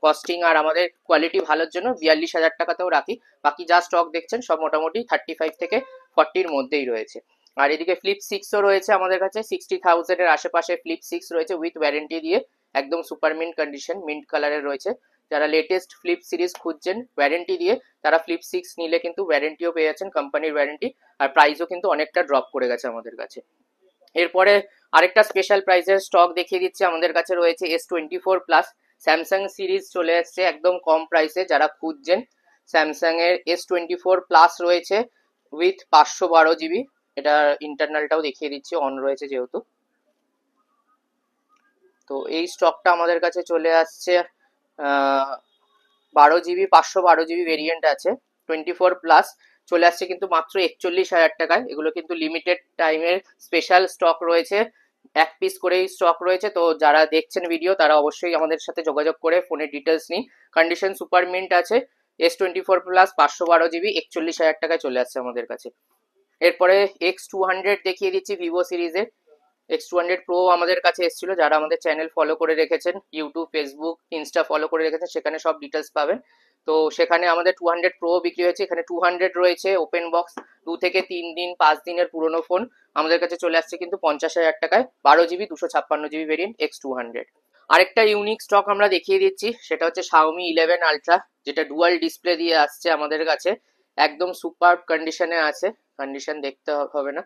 কস্টিং আর আমাদের কোয়ালিটি ভালোর জন্য 42,000 টাকাতেও রাখি, বাকি যা স্টক দেখছেন সব মোটামুটি 35 থেকে 40-র মধ্যেই রয়েছে। আর এদিকে ফ্লিপ 6ও রয়েছে আমাদের কাছে, 60,000-এর আশেপাশে ফ্লিপ 6 রয়েছে উইথ ওয়ারেন্টি দিয়ে, একদম সুপার মিন্ট কন্ডিশন, মিন্ট কালারের রয়েছে। যারা লেটেস্ট ফ্লিপ সিরিজ খুঁজছেন ওয়ারেন্টি দিয়ে, তারা ফ্লিপ 6 নিলে কিন্তু ওয়ারেন্টিও পেয়ে যাচ্ছেন, কোম্পানির ওয়ারেন্টি, আর প্রাইসও কিন্তু অনেকটা ড্রপ করে গেছে আমাদের কাছে। এরপরে আরেকটা স্পেশাল প্রাইসের স্টক দেখিয়ে দিচ্ছি, আমাদের কাছে রয়েছে S24 প্লাস স্যামসাং সিরিজ চলে এসছে একদম কম প্রাইসে। যারা খুঁজছেন স্যামসাং এর S24 প্লাস রয়েছে উইথ 512 GB, এটা ইন্টারনালটাও দেখিয়ে দিচ্ছি, অন রয়েছে যেহেতু। তো এই স্টকটা আমাদের কাছে চলে আসছে 12 GB, 512 GB ভেরিয়েন্ট আছে, 24 প্লাস চলে আসছে কিন্তু মাত্র 41,000 টাকায়। এগুলো কিন্তু লিমিটেড টাইমের স্পেশাল স্টক রয়েছে, এক পিস করেই স্টক রয়েছে। তো যারা দেখছেন ভিডিও তারা অবশ্যই আমাদের সাথে যোগাযোগ করে ফোনের ডিটেলস নিন। কন্ডিশন সুপার মিন্ট আছে, S24 প্লাস 512 GB 41,000 টাকায় চলে আসছে আমাদের কাছে। এরপরে X200 দেখিয়ে দিচ্ছি ভিভো সিরিজের। X200 Pro আমাদের কাছে এসেছিল, যারা আমাদের চ্যানেল ফলো করে রেখেছেন, ইউটিউব, ফেসবুক, ইনস্টা ফলো করে রেখেছেন, সেখানে সব ডিটেলস পাবেন। তো সেখানে আমাদের 200 Pro বিক্রি হয়েছে, এখানে 200 রয়েছে ওপেন বক্স, 2 থেকে 3 দিন 5 দিনের পুরনো ফোন আমাদের কাছে চলে আসছে কিন্তু 50,000 টাকায়, 12 GB 256 GB ভেরিয়েন্ট X200। আরেকটা ইউনিক স্টক আমরা দেখিয়ে দিচ্ছি, সেটা হচ্ছে Xiaomi 11 Ultra, যেটা ডুয়াল ডিসপ্লে দিয়ে আসছে আমাদের কাছে, একদম সুপার কন্ডিশনে আছে, কন্ডিশন দেখতে হবে না।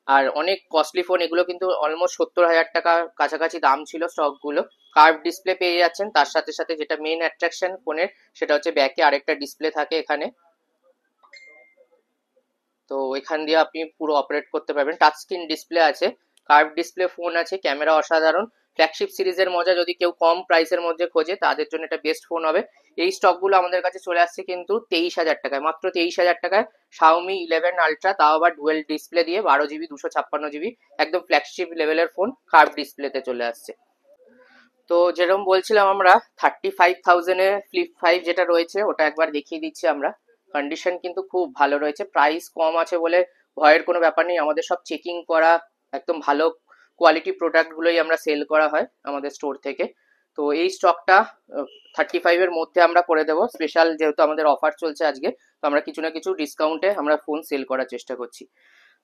আর অনেক কস্টলি ফোন এগুলো, কিন্তু অলমোস্ট 70,000 টাকা কাছাকাছি দাম ছিল স্টকগুলো। কার্ভ ডিসপ্লে পেয়ে যাচ্ছেন, তার সাথে সাথে যেটা মেইন অ্যাট্রাকশন ফোনের, সেটা হচ্ছে ব্যাকে আরেকটা ডিসপ্লে থাকে এখানে। তো এখান দিয়ে আপনি পুরো অপারেট করতে পারবেন, টাচ স্ক্রিন ডিসপ্লে আছে, কার্ভ ডিসপ্লে ফোন আছে, ক্যামেরা অসাধারণ। ফ্ল্যাগশিপ সিরিজের মজা যদি কেউ কম প্রাইসের মধ্যে খোঁজে তাদের জন্য এটা বেস্ট ফোন হবে। এই স্টকগুলো আমাদের কাছে চলে আসছে কিন্তু 23,000 টাকায়, মাত্র 23,000 টাকায় Xiaomi 11 Ultra, তাও আবার ডুয়েল ডিসপ্লে দিয়ে, 12 GB 256 GB, একদম ফ্ল্যাগশিপ লেভেলের ফোন, কার্ভ ডিসপ্লেতে চলে আসছে। তো যেরকম বলছিলাম, আমরা 35,000-এ ফ্লিপ 5 যেটা রয়েছে ওটা একবার দেখিয়ে দিচ্ছি আমরা। কন্ডিশন কিন্তু খুব ভালো রয়েছে, প্রাইস কম আছে বলে ভয়ের কোনো ব্যাপার নেই, আমাদের সব চেকিং করা একদম ভালো কোয়ালিটি প্রোডাক্টগুলোই আমরা সেল করা হয় আমাদের স্টোর থেকে। তো এই স্টকটা 35-এর মধ্যে আমরা করে দেবো, স্পেশাল যেহেতু আমাদের অফার চলছে আজকে, তো আমরা কিছু না কিছু ডিসকাউন্টে আমরা ফোন সেল করার চেষ্টা করছি।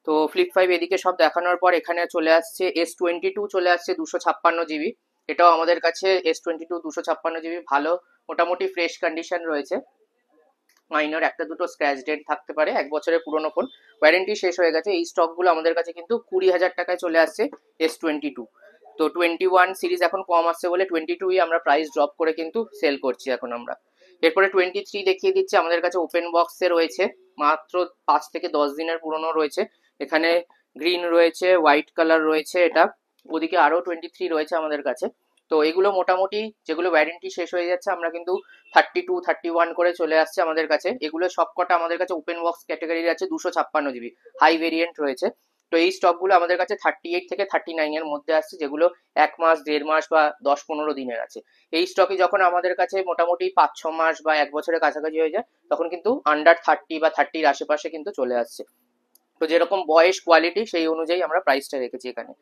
তো ফ্লিপ 5 এদিকে সব দেখানোর পর এখানে চলে আসছে S22 চলে আসছে 256 GB। এটাও আমাদের কাছে S22 256 GB ভালো, মোটামুটি ফ্রেশ কন্ডিশন রয়েছে, মাইনর একটা দুটো স্ক্র্যাচ ডেট থাকতে পারে, 1 বছরের পুরনো ফোন, ওয়ারেন্টি শেষ হয়ে গেছে। এই স্টকগুলো আমাদের কাছে কিন্তু 20,000 টাকায় চলে আসছে S22। তো 21 সিরিজ এখন কম আসছে বলে 22ই আমরা প্রাইস ড্রপ করে কিন্তু সেল করছি এখন আমরা। এরপরে 23 দেখিয়ে দিচ্ছি, আমাদের কাছে ওপেন বক্সে রয়েছে, মাত্র 5 থেকে 10 দিনের পুরনো রয়েছে। এখানে গ্রিন রয়েছে, হোয়াইট কালার রয়েছে, এটা ওদিকে আরো 23 রয়েছে আমাদের কাছে। তো এগুলো মোটামুটি যেগুলো ওয়ারেন্টি শেষ হয়ে যাচ্ছে আমরা কিন্তু 32 31 করে চলে আসছে আমাদের কাছে। এগুলো সবকটা আমাদের কাছে ওপেন বক্স ক্যাটাগরির আছে, 256 GB হাই ভেরিয়েন্ট রয়েছে। তো এই স্টকগুলো আমাদের কাছে 38 থেকে 39 এর মধ্যে আসছে, যেগুলো 1 মাস, 1.5 মাস বা 10-15 দিনের আছে। এই স্টকে যখন আমাদের কাছে মোটামুটি 5-6 মাস বা 1 বছরের কাছাকাছি হয়ে যায়, তখন কিন্তু আন্ডার 30 বা 30-র আশেপাশে কিন্তু চলে আসছে। তো যেরকম বয়স, কোয়ালিটি, সেই অনুযায়ী আমরা প্রাইসটা রেখেছি এখানে।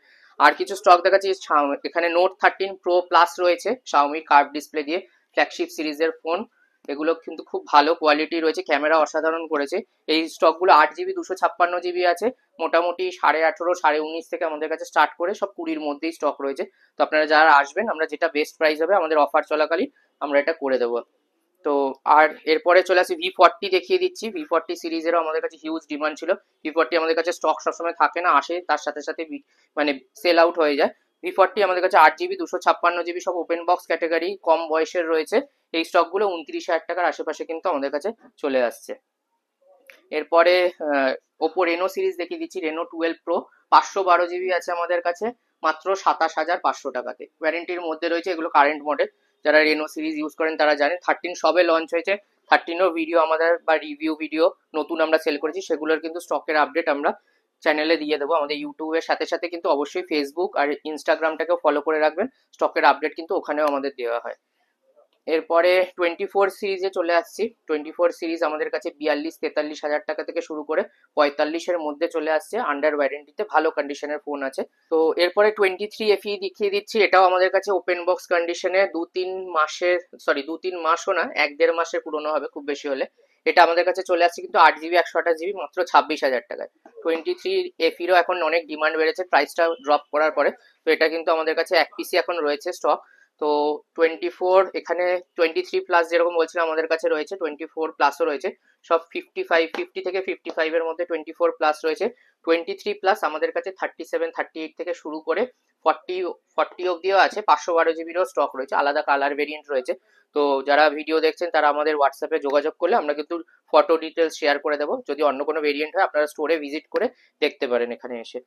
আর কিছু স্টক দেখাচ্ছি, এখানে নোট 13 প্রো প্লাস রয়েছে, Xiaomi কার্ভ ডিসপ্লে দিয়ে, ফ্ল্যাগশিপ সিরিজের ফোন, এগুলো কিন্তু খুব ভালো কোয়ালিটি রয়েছে, ক্যামেরা অসাধারণ করেছে। এই স্টকগুলো 8 GB 256 GB আছে, মোটামুটি 18.5 19.5 থেকে আমাদের কাছে স্টার্ট করে সব 20-র মধ্যেই স্টক রয়েছে। তো আপনারা যারা আসবেন, আমরা যেটা বেস্ট প্রাইস হবে আমাদের অফার চলাকালীন আমরা এটা করে দেবো। তো আর এরপরে চলে আসি V40 দেখিয়ে দিচ্ছি। V40 সিরিজেরও আমাদের কাছে হিউজ ডিমান্ড ছিল। V40 আমাদের কাছে স্টক সবসময় থাকে না, আসে তার সাথে সাথে মানে সেল আউট হয়ে যায়। V40 আমাদের কাছে 8 GB 256 GB সব ওপেন বক্স ক্যাটাগরি, কম বয়সের রয়েছে। এই স্টকগুলো 29,000 টাকার আশেপাশে কিন্তু আমাদের কাছে চলে আসছে। এরপরে ওপো রেনো সিরিজ দেখিয়ে দিচ্ছি, রেনো 12 প্রো 512 GB আছে আমাদের কাছে, মাত্র 27,500 টাকাতে, ওয়ারেন্টির মধ্যে রয়েছে। এগুলো কারেন্ট মডেল, যারা রেনো সিরিজ ইউজ করেন তারা জানেন। 13 সবে লঞ্চ হয়েছে, 13-এর ভিডিও আমাদের বা রিভিউ ভিডিও নতুন আমরা সেল করেছি, সেগুলোর কিন্তু স্টকের আপডেট আমরা চ্যানেলে দিয়ে দেবো। আমাদের ইউটিউবের সাথে সাথে কিন্তু অবশ্যই ফেসবুক আর ইনস্টাগ্রামটাকেও ফলো করে রাখবেন, স্টকের আপডেট কিন্তু ওখানেও আমাদের দেওয়া হয়। এরপরে 24 সিরিজে চলে আসছি। 24 সিরিজ আমাদের কাছে 42-43 হাজার টাকা থেকে শুরু করে 45-এর মধ্যে চলে আসছে, আন্ডার ওয়ারেন্টিতে, ভালো কন্ডিশনের ফোন আছে। তো এরপরে 23 FE দেখিয়ে দিচ্ছি, এটাও আমাদের কাছে ওপেন বক্স কন্ডিশনে, 2-3 মাসের, সরি 2-3 মাসও না, 1-1.5 মাসের পুরনো হবে খুব বেশি হলে। এটা আমাদের কাছে চলে আসছে কিন্তু 8 জিবি 128 জিবি মাত্র 26,000 টাকায়। 23 এফিরও এখন অনেক ডিমান্ড বেড়েছে প্রাইসটা ড্রপ করার পরে। তো এটা কিন্তু আমাদের কাছে এক পিসি এখন রয়েছে স্টক। তো 24 এখানে 23 প্লাস যেরকম বলছিলাম আমাদের কাছে রয়েছে, 24 প্লাসও রয়েছে। সব 50 থেকে 55-এর মধ্যে 24 প্লাস রয়েছে। 23 প্লাস আমাদের কাছে 37-38 থেকে শুরু করে 40 অব্দিও আছে। 512 জিবিরও স্টক রয়েছে, আলাদা কালার ভেরিয়েন্ট রয়েছে। তো যারা ভিডিও দেখছেন তারা আমাদের হোয়াটসঅ্যাপে যোগাযোগ করলে আমরা কিন্তু ফটো ডিটেলস শেয়ার করে দেবো। যদি অন্য কোনো ভেরিয়েন্ট হয় আপনারা স্টোরে ভিজিট করে দেখতে পারেন এখানে এসে।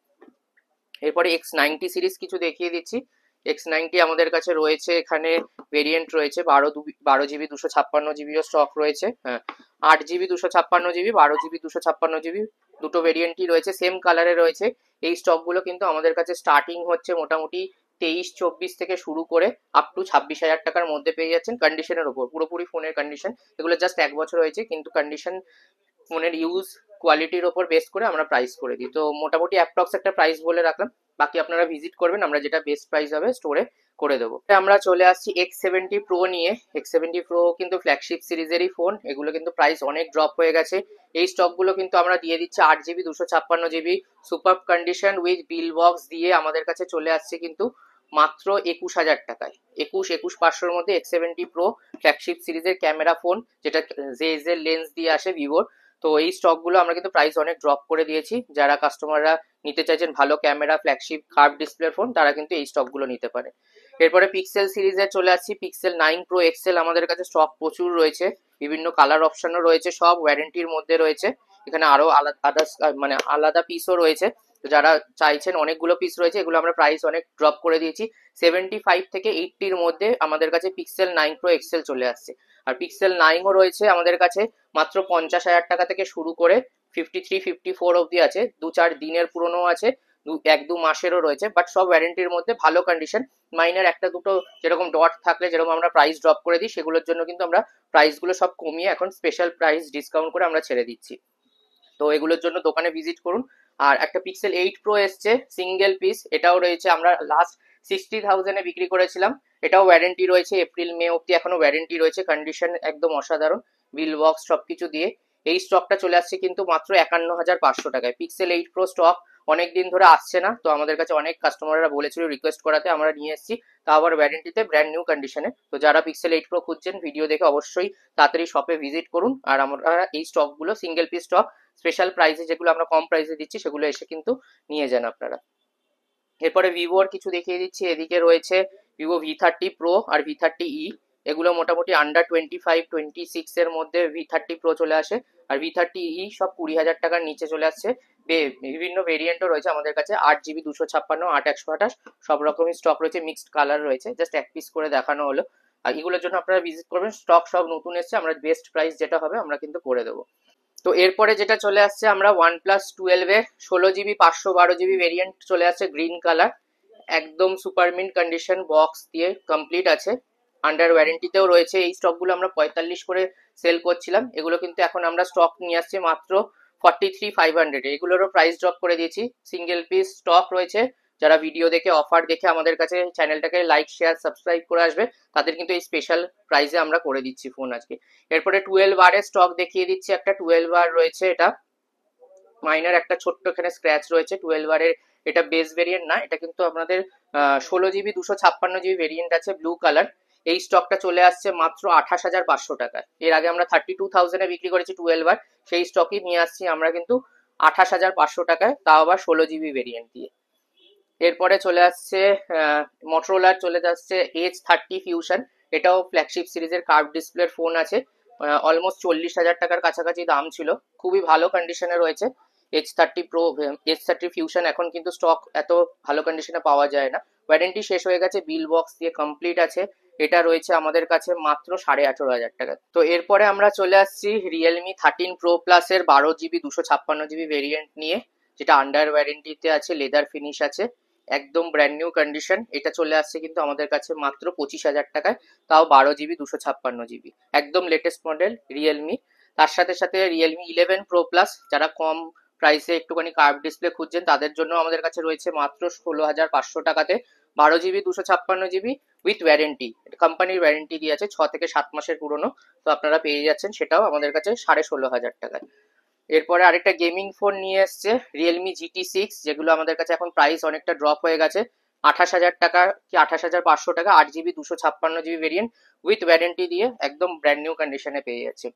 এরপরে X90 সিরিজ কিছু দেখিয়ে দিচ্ছি। X90 আমাদের কাছে রয়েছে, এখানে ভেরিয়েন্ট রয়েছে 12 জিবি 256 জিবিও স্টক রয়েছে। হ্যাঁ, 8 জিবি 256 জিবি, 12 জিবি 256 জিবি, দুটো ভেরিয়েন্টই রয়েছে, সেম কালারে রয়েছে। এই স্টকগুলো কিন্তু আমাদের কাছে স্টার্টিং হচ্ছে মোটামুটি 23-24 থেকে শুরু করে আপ টু 26,000 টাকার মধ্যে পেয়ে যাচ্ছেন কন্ডিশনের ওপর, পুরোপুরি ফোনের কন্ডিশন। এগুলো জাস্ট 1 বছর হয়েছে কিন্তু কন্ডিশন ফোনের ইউজ কোয়ালিটির ওপর বেস করে আমরা প্রাইস করে দিই। তো মোটামুটি অ্যাপ্রক্স একটা প্রাইস বলে রাখলাম, বাকি আপনারা ভিজিট করবেন, আমরা যেটা বেস্ট প্রাইস হবে স্টোরে করে দেবো। আমরা চলে আসছি X70 Pro নিয়ে। X70 Pro কিন্তু ফ্ল্যাগশিপ সিরিজেরই ফোন, এগুলো কিন্তু প্রাইস অনেক ড্রপ হয়ে গেছে। এই স্টকগুলো কিন্তু আমরা দিয়ে দিচ্ছি 8 GB 256 GB super condition with bill box দিয়ে আমাদের কাছে চলে আসছে কিন্তু মাত্র 21,000 টাকায়। 21,500-র মধ্যে X70 Pro ফ্ল্যাগশিপ সিরিজের ক্যামেরা ফোন, যেটা জেজ এর লেন্স দিয়ে আসে ভিভোর। তো এই স্টকগুলো আমরা কিন্তু প্রাইস অনেক ড্রপ করে দিয়েছি। যারা কাস্টমাররা নিতে চাইছেন ভালো camera flagship curve display phone, তারা কিন্তু এই স্টকগুলো নিতে পারে। এরপরে পিক্সেল সিরিজে চলে আসছি। পিক্সেল 9 Pro XL আমাদের কাছে স্টক প্রচুর রয়েছে, বিভিন্ন কালার অপশনও রয়েছে, সব ওয়ারেন্টির মধ্যে রয়েছে। এখানে আরো আলাদা মানে আলাদা পিসও রয়েছে। তো যারা চাইছেন, অনেকগুলো পিস রয়েছে, এগুলো আমরা প্রাইস অনেক ড্রপ করে দিয়েছি। 75 থেকে 80-র মধ্যে আমাদের কাছে পিক্সেল 9 Pro XL চলে আসছে। আর পিক্সেল 9ও রয়েছে আমাদের কাছে মাত্র 50,000 টাকা থেকে শুরু করে 53-54 অব্দি আছে। 2-4 দিনের পুরনো আছে, 1-2 মাসেরও রয়েছে, বাট সব ওয়ারেন্টির মধ্যে, ভালো কন্ডিশন। মাইনার একটা দুটো যেরকম ডট থাকলে যেরকম আমরা প্রাইস ড্রপ করে দিই, সেগুলোর জন্য কিন্তু আমরা প্রাইসগুলো সব কমিয়ে এখন স্পেশাল প্রাইস ডিসকাউন্ট করে আমরা ছেড়ে দিচ্ছি। তো এগুলোর জন্য দোকানে ভিজিট করুন। আর একটা পিক্সেল 8 Pro এসছে সিঙ্গেল পিস, এটাও রয়েছে, আমরা লাস্ট 60,000-এ বিক্রি করেছিলাম। এটাও ওয়ারেন্টি রয়েছে, এপ্রিল মে অব্দি এখনো ওয়ারেন্টি রয়েছে, কন্ডিশন একদম অসাধারণ, বিল বক্স সবকিছু দিয়ে। এই স্টকটা চলে আসছে কিন্তু মাত্র 51,500 টাকায়। পিক্সেল 8 Pro স্টক অনেকদিন ধরে আসছে না, তো আমাদের কাছে অনেক কাস্টমাররা বলেছিল রিকোয়েস্ট করাতে আমরা নিয়ে এসেছি, তা আবার ওয়ারেন্টিতে ব্র্যান্ড নিউ কন্ডিশনে। তো যারা পিক্সেল 8 Pro খুঁজছেন ভিডিও দেখে অবশ্যই তাড়াতাড়ি শপে ভিজিট করুন। আর আমরা এই স্টকগুলো সিঙ্গেল পিস স্টক স্পেশাল প্রাইসে, যেগুলো আমরা কম প্রাইসে দিচ্ছি, সেগুলো এসে কিন্তু নিয়ে যান আপনারা। এরপরে ভিভোর কিছু দেখিয়ে দিচ্ছি। এদিকে রয়েছে ভিভো V30 Pro আর V30e। এগুলো মোটামুটি আন্ডার 25-26 এর মধ্যে V30 Pro চলে আসে, আর V30e সব 20,000 টাকার নিচে চলে আসছে। বিভিন্ন ভেরিয়েন্টও রয়েছে আমাদের কাছে, 8 জিবি 256, 8 128, সব রকমই স্টক রয়েছে, মিক্সড কালার রয়েছে, জাস্ট এক পিস করে দেখানো হলো। আর এগুলোর জন্য আপনারা ভিজিট করবেন, স্টক সব নতুন এসছে, আমরা বেস্ট প্রাইস যেটা হবে আমরা কিন্তু করে দেবো। তো এরপরে যেটা চলে আসছে, আমরা OnePlus 12-এ 16 জিবি 512 জিবি ভেরিয়েন্ট চলে আসছে, গ্রিন কালার, একদম সুপার মিন্ট কন্ডিশন, বক্স দিয়ে কমপ্লিট আছে, আন্ডার ওয়ারেন্টিতেও রয়েছে। এই স্টকগুলো আমরা 45 করে সেল করছিলাম, এগুলো কিন্তু এখন আমরা স্টক নিয়ে আসছি মাত্র 43,500-এ। এগুলোরও প্রাইস ড্রপ করে দিয়েছি, সিঙ্গেল পিস স্টক রয়েছে। যারা ভিডিও দেখে অফার দেখে আমাদের কাছে চ্যানেলটাকে লাইক শেয়ার সাবস্ক্রাইব করে আসবে, তাদের কিন্তু এই স্পেশাল প্রাইসে আমরা করে দিচ্ছি ফোন আজকে। এরপরে 12R এর স্টক দেখিয়ে দিচ্ছি। একটা 12R রয়েছে, এটা মাইনার একটা ছোট্ট এখানে স্ক্র্যাচ রয়েছে। 12R এর এটা বেস ভেরিয়েন্ট না, এটা কিন্তু আপনাদের 16 জিবি 256 জিবি ভেরিয়েন্ট আছে, ব্লু কালার। এই স্টকটা চলে আসছে মাত্র 28,500 টাকায়। এর আগে আমরা 32,000-এ বিক্রি করেছি 12R, সেই স্টকই নিয়ে আসছি আমরা কিন্তু 28,500 টাকায়, তাও আবার 16 জিবি ভেরিয়েন্ট দিয়ে। এরপরে চলে আসছে মটোরোলার, চলে যাচ্ছে H30 ফিউশন। এটাও ফ্ল্যাগশিপ সিরিজের কার্ভ ডিসপ্লের ফোন আছে, অলমোস্ট 40,000 টাকার কাছাকাছি দাম ছিল, খুবই ভালো কন্ডিশনে রয়েছে। H30 Pro H30 ফিউশন এখন কিন্তু স্টক এত ভালো কন্ডিশনে পাওয়া যায় না, ওয়ারেন্টি শেষ হয়ে গেছে, বিল বক্স দিয়ে কমপ্লিট আছে। এটা রয়েছে আমাদের কাছে মাত্র 18,500 টাকা। তো এরপরে আমরা চলে আসছি Realme 13 Pro Plus এর 12 জিবি 256 জিবি ভেরিয়েন্ট নিয়ে, যেটা আন্ডার ওয়ারেন্টিতে আছে, লেদার ফিনিশ আছে, একদম ব্র্যান্ড নিউ কন্ডিশন। এটা চলে আসছে কিন্তু আমাদের কাছে মাত্র 25,000 টাকায়, তাও 12 জিবি 256 জিবি, একদম লেটেস্ট মডেল রিয়েলমি। তার সাথে সাথে Realme 11 Pro Plus, যারা কম প্রাইসে একটুখানি কার্ভ ডিসপ্লে খুঁজছেন, তাদের জন্য আমাদের কাছে রয়েছে মাত্র 16,500 টাকাতে 12 GB 256 GB উইথ ওয়ারেন্টি, কোম্পানির ওয়ারেন্টি দিয়ে আছে 6 থেকে 7 মাসের পুরনো। তো আপনারা পেয়ে যাচ্ছেন সেটাও আমাদের কাছে 16,500 টাকায়। এরপরে আরেকটা গেমিং ফোন নিয়ে এসছে রিয়েলমি GT6, যেগুলো আমাদের কাছে এখন প্রাইস অনেকটা ড্রপ হয়ে গেছে, 28,000 টাকা কি 28,500 টাকা, 8 GB 256 GB variant with warranty দিয়ে একদম ব্র্যান্ড নিউ কন্ডিশনে পেয়ে যাচ্ছে।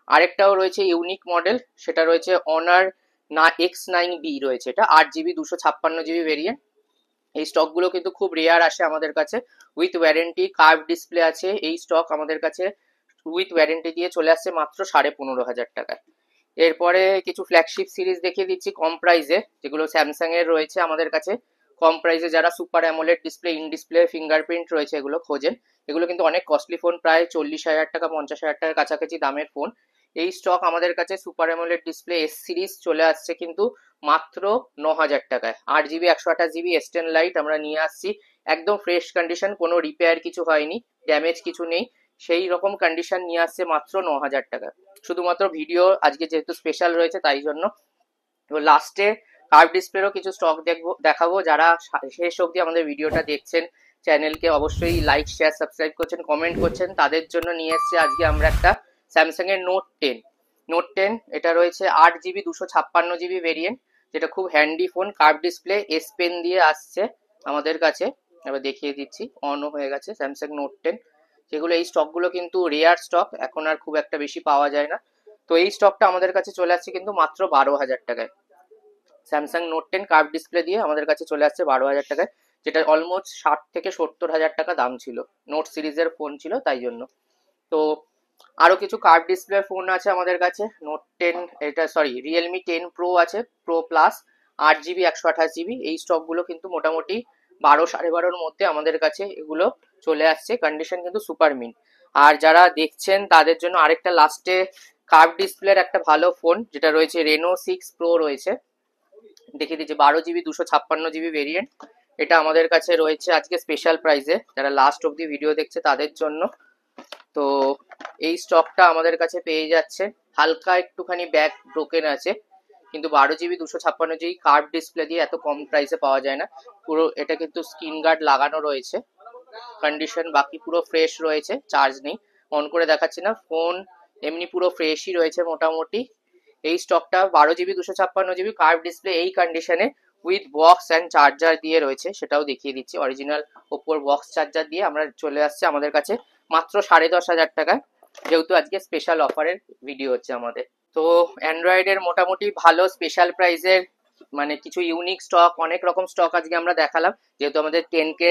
আরেকটাও রয়েছে ইউনিক মডেল, সেটা রয়েছে অনার না X9B রয়েছে, এটা 8 GB 256 GB ভেরিয়েন্ট। এই স্টকগুলো কিন্তু খুব রেয়ার আসে আমাদের কাছে, উইথ ওয়ারেন্টি কার্ভ ডিসপ্লে আছে। এই স্টক আমাদের কাছে উইথ ওয়ারেন্টি দিয়ে চলে আসছে মাত্র 15,500 টাকায়। এরপরে কিছু ফ্ল্যাগশিপ সিরিজ দেখিয়ে দিচ্ছি কম প্রাইসে, যেগুলো স্যামসাং এর রয়েছে আমাদের কাছে কম প্রাইসে। যারা super AMOLED display, in display fingerprint রয়েছে এগুলো খোঁজেন, এগুলো কিন্তু অনেক কস্টলি ফোন, প্রায় 40,000 টাকা 50,000 টাকার কাছাকাছি দামের ফোন। এই স্টক আমাদের কাছে super AMOLED display S series চলে আসছে কিন্তু মাত্র 9,000 টাকায়। 8 GB 128 GB S10 লাইট আমরা নিয়ে আসছি, একদম ফ্রেশ কন্ডিশন, কোনো রিপেয়ার কিছু হয়নি, ড্যামেজ কিছু নেই, সেই রকম কন্ডিশন নিয়ে আসছে মাত্র 9,000 টাকা। শুধুমাত্র ভিডিও আজকে যেহেতু স্পেশাল রয়েছে তাই জন্য। তো লাস্টে কার্ভ ডিসপ্লেরও কিছু স্টক দেখাবো। যারা শেষ অবধি আমাদের ভিডিওটা দেখছেন, চ্যানেলকে অবশ্যই লাইক শেয়ার সাবস্ক্রাইব করছেন, কমেন্ট করছেন, তাদের জন্য নিয়ে এসেছি আজকে আমরা একটা স্যামসাং এর নোট 10। এটা রয়েছে 8 GB 256 GB ভেরিয়েন্ট, যেটা খুব handy phone, curve display, S pen দিয়ে আসছে আমাদের কাছে। এবার দেখিয়ে দিচ্ছি, অনও হয়ে গেছে স্যামসাং নোট 10। যেগুলো এই স্টকগুলো কিন্তু রেয়ার স্টক, এখন আর খুব একটা বেশি পাওয়া যায় না। তো এই স্টকটা আমাদের কাছে চলে আসছে কিন্তু মাত্র 12,000 টাকায়। স্যামসাং নোট 10 কার্ভ ডিসপ্লে দিয়ে আমাদের কাছে চলে আসছে 12,000 টাকায়, যেটা অলমোস্ট 60 থেকে 70 হাজার টাকা দাম ছিল, নোট সিরিজের ফোন ছিল তাই জন্য। তো আরো কিছু কার্ভ ডিসপ্লে ফোন আছে আমাদের কাছে, নোট 10, এটা সরি রিয়েলমি 10 প্রো আছে, প্রো প্লাস, 8 GB 128 GB। এই স্টকগুলো কিন্তু মোটামুটি 12 সাড়ে 12-র মধ্যে আমাদের কাছে এগুলো চলে আসছে, কন্ডিশন কিন্তু সুপার মিন। আর যারা দেখছেন তাদের জন্য আরেকটা লাস্টে কার্ভ ডিসপ্লের একটা ভালো ফোন, যেটা রয়েছে Reno 6 Pro রয়েছে, দেখিয়ে দিচ্ছি 12 GB 256 GB ভেরিয়েন্ট। এটা আমাদের কাছে রয়েছে আজকে স্পেশাল প্রাইসে, যারা লাস্ট অব্দি ভিডিও দেখছে তাদের জন্য। তো এই স্টকটা আমাদের কাছে পেয়ে যাচ্ছে, হালকা একটুখানি ব্যাক ব্রোকেন আছে, কিন্তু 12 GB 256 GB কার্ভ ডিসপ্লে দিয়ে এত কম প্রাইসে পাওয়া যায় না। পুরো এটা কিন্তু স্ক্রিন গার্ড লাগানো রয়েছে, কন্ডিশন বাকি পুরো ফ্রেশ রয়েছে, চার্জ নেই, অন করে দেখাচ্ছি না, ফোন এমনি পুরো ফ্রেশই রয়েছে মোটামুটি। এই স্টকটা 12 GB 256 GB কার্ভ ডিসপ্লে এই কন্ডিশনে উইথ বক্স অ্যান্ড চার্জার দিয়ে রয়েছে, সেটাও দেখিয়ে দিচ্ছি। অরিজিনাল ওপোর বক্স চার্জার দিয়ে আমরা চলে আসছে আমাদের কাছে মাত্র 10,500 টাকায়, যেহেতু আজকে স্পেশাল অফারের ভিডিও হচ্ছে আমাদের। তো অ্যান্ড্রয়েডের মোটামুটি ভালো স্পেশাল প্রাইসের মানে কিছু ইউনিক স্টক, অনেক রকম স্টক আজকে আমরা দেখালাম, যেহেতু আমাদের 10K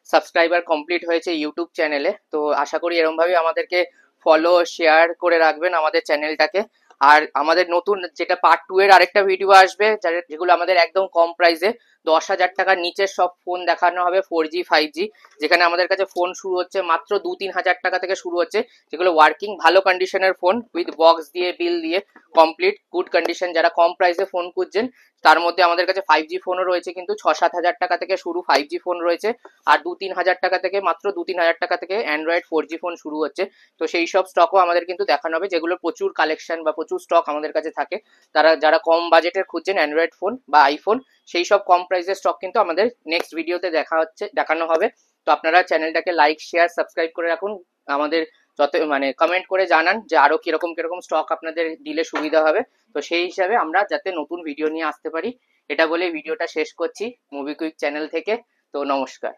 সাবস্ক্রাইবার কমপ্লিট হয়েছে ইউটিউব চ্যানেলে। তো আশা করি এরমভাবে আমাদেরকে ফলো শেয়ার করে রাখবেন আমাদের চ্যানেলটাকে। আর আমাদের নতুন যেটা পার্ট 2 এর আরেকটা ভিডিও আসবে, যেগুলো আমাদের একদম কম প্রাইসে 10,000 টাকার নিচের সব ফোন দেখানো হবে, 4G 5G, যেখানে আমাদের কাছে ফোন শুরু হচ্ছে মাত্র 2-3 হাজার টাকা থেকে শুরু হচ্ছে, যেগুলো ওয়ার্কিং ভালো কন্ডিশনের ফোন উইথ বক্স দিয়ে বিল দিয়ে কমপ্লিট গুড কন্ডিশন। যারা কম প্রাইসে ফোন খুঁজছেন তার মধ্যে আমাদের কাছে 5G ফোনও রয়েছে, কিন্তু 6-7 হাজার টাকা থেকে শুরু 5G ফোন রয়েছে, আর 2-3 হাজার টাকা থেকে মাত্র 2-3 হাজার টাকা থেকে অ্যান্ড্রয়েড 4G ফোন শুরু হচ্ছে। তো সেই সব স্টকও আমাদের কিন্তু দেখানো হবে, যেগুলো প্রচুর কালেকশন বা প্রচুর স্টক আমাদের কাছে থাকে। যারা কম বাজেটের খুঁজছেন অ্যান্ড্রয়েড ফোন বা আইফোন, সেই সব কম প্রাইসের স্টক কিন্তু আমাদের নেক্সট ভিডিওতে দেখানো হবে। তো আপনারা চ্যানেলটাকে লাইক শেয়ার সাবস্ক্রাইব করে রাখুন, আমাদের যত মানে কমেন্ট করে জানান যে আরো কিরকম কিরকম স্টক আপনাদের দিলে সুবিধা হবে, তো সেই হিসাবে আমরা যাতে নতুন ভিডিও নিয়ে আসতে পারি। এটা বলে ভিডিওটা শেষ করছি মুভি কুইক চ্যানেল থেকে। তো নমস্কার।